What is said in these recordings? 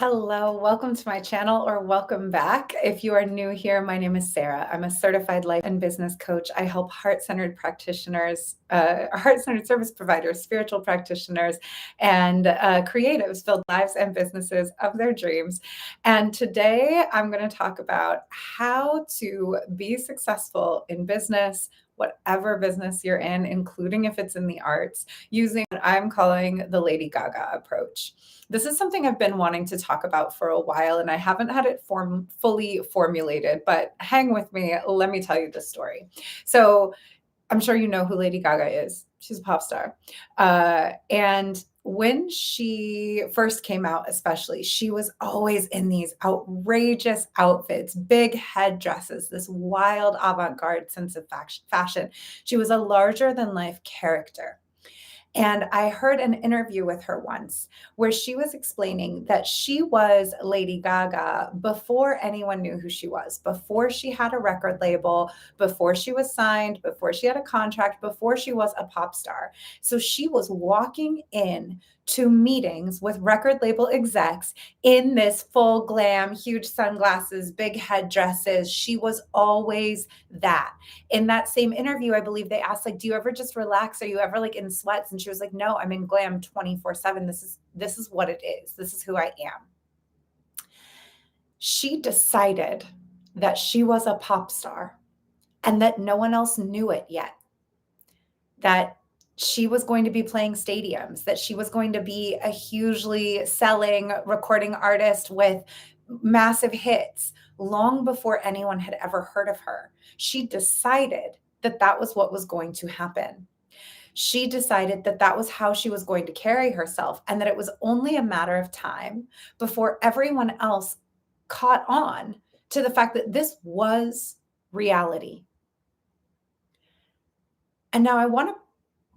Hello, welcome to my channel or welcome back. If you are new here, my name is Sarah. I'm a certified life and business coach. I help heart-centered practitioners, heart-centered service providers, spiritual practitioners, and creatives build lives and businesses of their dreams. And today I'm going to talk about how to be successful in business, whatever business you're in, including if it's in the arts, using what I'm calling the Lady Gaga approach. This is something I've been wanting to talk about for a while, and I haven't had it fully formulated, but hang with me. Let me tell you the story. So I'm sure you know who Lady Gaga is. She's a pop star. And when she first came out, especially, she was always in these outrageous outfits, big headdresses, this wild avant-garde sense of fashion. She was a larger than life character. And I heard an interview with her once where she was explaining that she was Lady Gaga before anyone knew who she was, before she had a record label, before she was signed, before she had a contract, before she was a pop star. So she was walking in to meetings with record label execs in this full glam, huge sunglasses, big headdresses. She was always that. In that same interview, I believe they asked, like, do you ever just relax? Are you ever like in sweats? And she was like, no, I'm in glam 24/7. This is what it is. This is who I am. She decided that she was a pop star and that no one else knew it yet. That she was going to be playing stadiums, that she was going to be a hugely selling recording artist with massive hits long before anyone had ever heard of her. She decided that that was what was going to happen. She decided that that was how she was going to carry herself and that it was only a matter of time before everyone else caught on to the fact that this was reality. And now I want to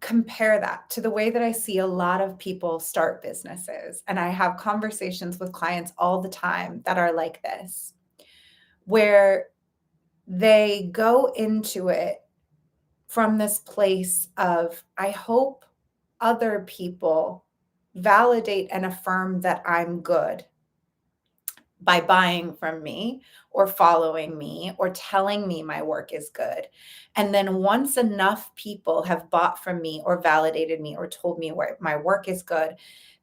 compare that to the way that I see a lot of people start businesses. And I have conversations with clients all the time that are like this, where they go into it from this place of, I hope other people validate and affirm that I'm good by buying from me or following me or telling me my work is good. And then once enough people have bought from me or validated me or told me where my work is good,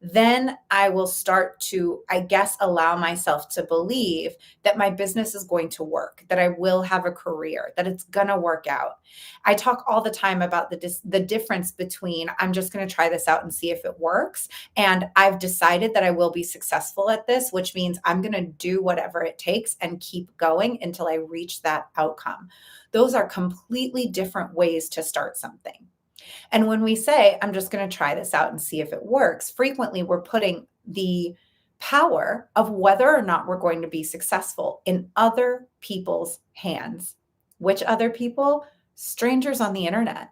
then I will start to, I guess, allow myself to believe that my business is going to work, that I will have a career, that it's going to work out. I talk all the time about the difference between I'm just going to try this out and see if it works, and I've decided that I will be successful at this, which means I'm going to do whatever it takes and keep going until I reach that outcome. Those are completely different ways to start something. And when we say, I'm just going to try this out and see if it works, frequently we're putting the power of whether or not we're going to be successful in other people's hands. Which other people? Strangers on the internet,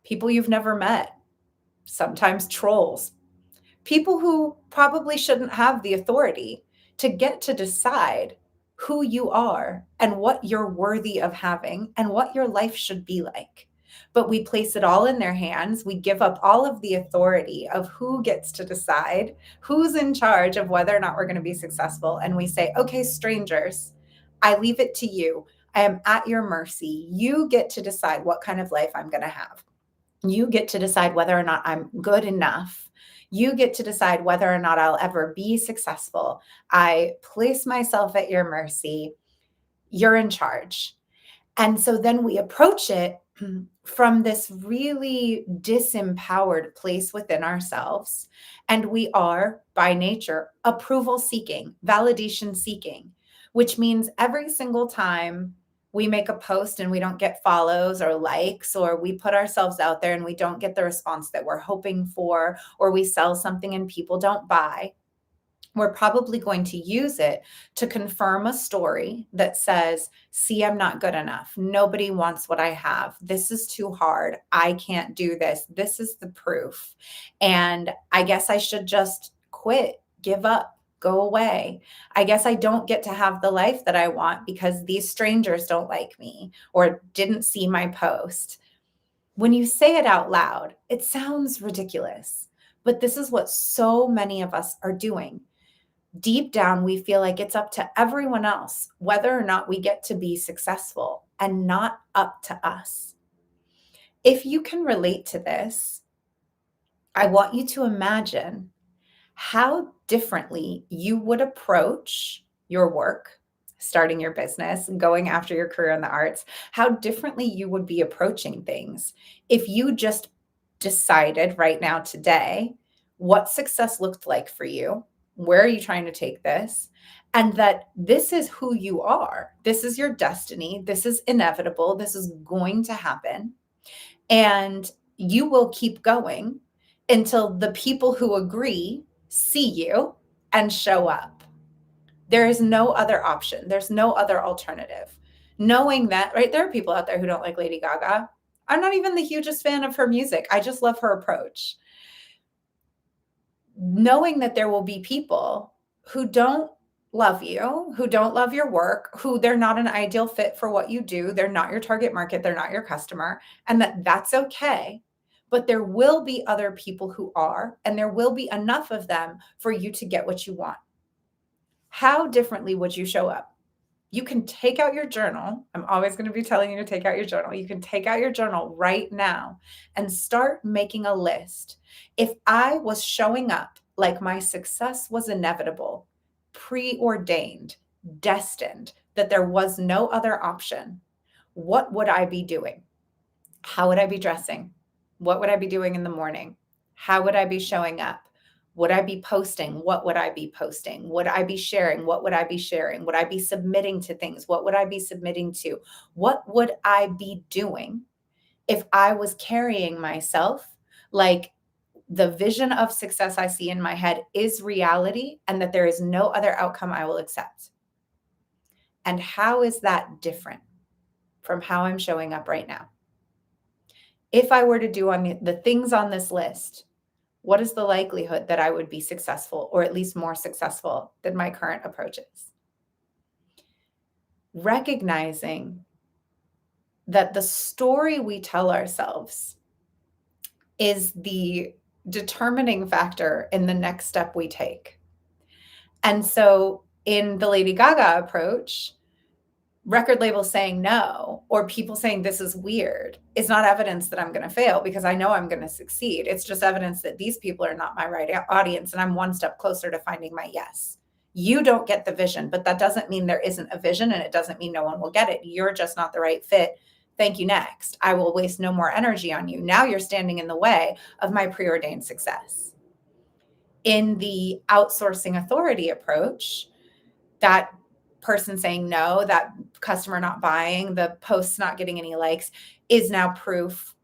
people you've never met, sometimes trolls, people who probably shouldn't have the authority to get to decide who you are and what you're worthy of having and what your life should be like. But we place it all in their hands. We give up all of the authority of who gets to decide, who's in charge of whether or not we're going to be successful. And we say, okay, strangers, I leave it to you. I am at your mercy. You get to decide what kind of life I'm going to have. You get to decide whether or not I'm good enough. You get to decide whether or not I'll ever be successful. I place myself at your mercy. You're in charge. And so then we approach it from this really disempowered place within ourselves. And we are, by nature, approval seeking, validation seeking, which means every single time we make a post and we don't get follows or likes, or we put ourselves out there and we don't get the response that we're hoping for, or we sell something and people don't buy, we're probably going to use it to confirm a story that says, see, I'm not good enough. Nobody wants what I have. This is too hard. I can't do this. This is the proof. And I guess I should just quit, give up, go away. I guess I don't get to have the life that I want because these strangers don't like me or didn't see my post. When you say it out loud, it sounds ridiculous, but this is what so many of us are doing. Deep down, we feel like it's up to everyone else whether or not we get to be successful and not up to us. If you can relate to this, I want you to imagine how differently you would approach your work, starting your business, going after your career in the arts, how differently you would be approaching things if you just decided right now, today, what success looked like for you. Where are you trying to take this? And that this is who you are. This is your destiny. This is inevitable. This is going to happen. And you will keep going until the people who agree see you and show up. There is no other option. There's no other alternative. Knowing that, right? There are people out there who don't like Lady Gaga. I'm not even the hugest fan of her music. I just love her approach. Knowing that there will be people who don't love you, who don't love your work, who they're not an ideal fit for what you do, they're not your target market, they're not your customer, and that's okay. But there will be other people who are, and there will be enough of them for you to get what you want. How differently would you show up? You can take out your journal. I'm always going to be telling you to take out your journal. You can take out your journal right now and start making a list. If I was showing up like my success was inevitable, preordained, destined, that there was no other option, what would I be doing? How would I be dressing? What would I be doing in the morning? How would I be showing up? Would I be posting? What would I be posting? Would I be sharing? What would I be sharing? Would I be submitting to things? What would I be submitting to? What would I be doing if I was carrying myself like the vision of success I see in my head is reality and that there is no other outcome I will accept? And how is that different from how I'm showing up right now? If I were to do on the things on this list, what is the likelihood that I would be successful, or at least more successful than my current approaches? Recognizing that the story we tell ourselves is the determining factor in the next step we take. And so in the Lady Gaga approach, record labels saying no, or people saying this is weird, is not evidence that I'm going to fail, because I know I'm going to succeed. It's just evidence that these people are not my right audience, and I'm one step closer to finding my yes. You don't get the vision, but that doesn't mean there isn't a vision, and it doesn't mean no one will get it. You're just not the right fit. Thank you, next. I will waste no more energy on you. Now you're standing in the way of my preordained success. In the outsourcing authority approach, that person saying no, that customer not buying, the posts not getting any likes, is now proof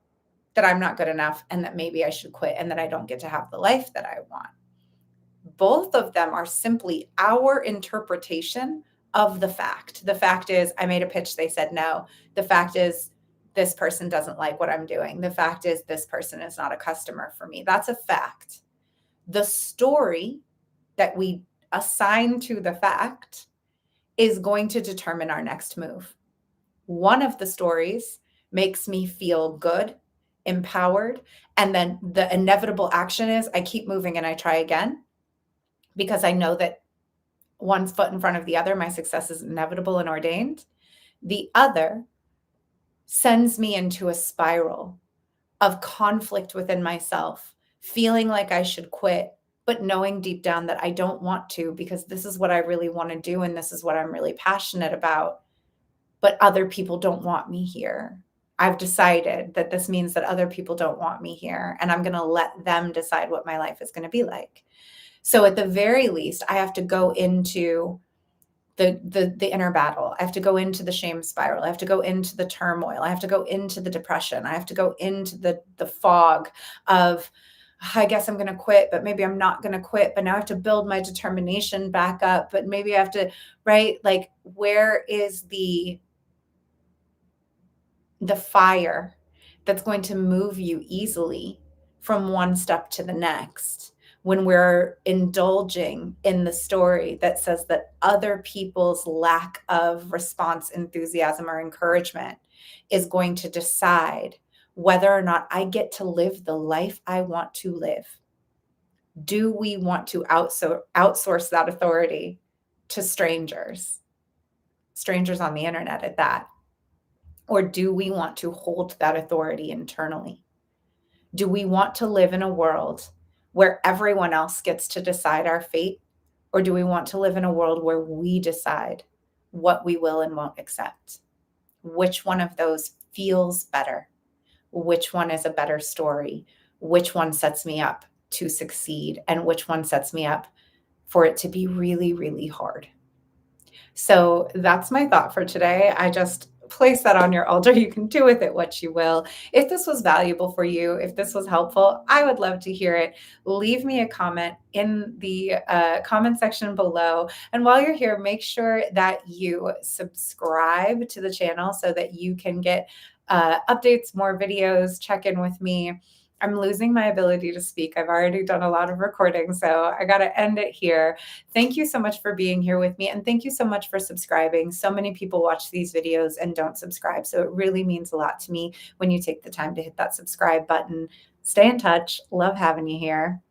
that I'm not good enough and that maybe I should quit and that I don't get to have the life that I want. Both of them are simply our interpretation of the fact. The fact is, I made a pitch, they said no. The fact is, this person doesn't like what I'm doing. The fact is, this person is not a customer for me. That's a fact. The story that we assign to the fact is going to determine our next move. One of the stories makes me feel good, empowered, and then the inevitable action is I keep moving and I try again, because I know that one foot in front of the other, my success is inevitable and ordained. The other sends me into a spiral of conflict within myself, feeling like I should quit, but knowing deep down that I don't want to, because this is what I really want to do and this is what I'm really passionate about. But other people don't want me here. I've decided that this means that other people don't want me here, and I'm going to let them decide what my life is going to be like. So at the very least, I have to go into the inner battle. I have to go into the shame spiral. I have to go into the turmoil. I have to go into the depression. I have to go into the fog of, I guess I'm going to quit, but maybe I'm not going to quit. But now I have to build my determination back up. But maybe I have to, right? Like, where is the fire that's going to move you easily from one step to the next, when we're indulging in the story that says that other people's lack of response, enthusiasm, or encouragement is going to decide whether or not I get to live the life I want to live? Do we want to outsource that authority to strangers on the internet at that? Or do we want to hold that authority internally? Do we want to live in a world where everyone else gets to decide our fate? Or do we want to live in a world where we decide what we will and won't accept? Which one of those feels better? Which one is a better story? Which one sets me up to succeed? And which one sets me up for it to be really, really hard? So that's my thought for today. I just place that on your altar. You can do with it what you will. If this was valuable for you, if this was helpful, I would love to hear it. Leave me a comment in the comment section below. And while you're here, make sure that you subscribe to the channel so that you can get updates, more videos, check in with me. I'm losing my ability to speak. I've already done a lot of recording, so I got to end it here. Thank you so much for being here with me, and thank you so much for subscribing. So many people watch these videos and don't subscribe, so it really means a lot to me when you take the time to hit that subscribe button. Stay in touch. Love having you here.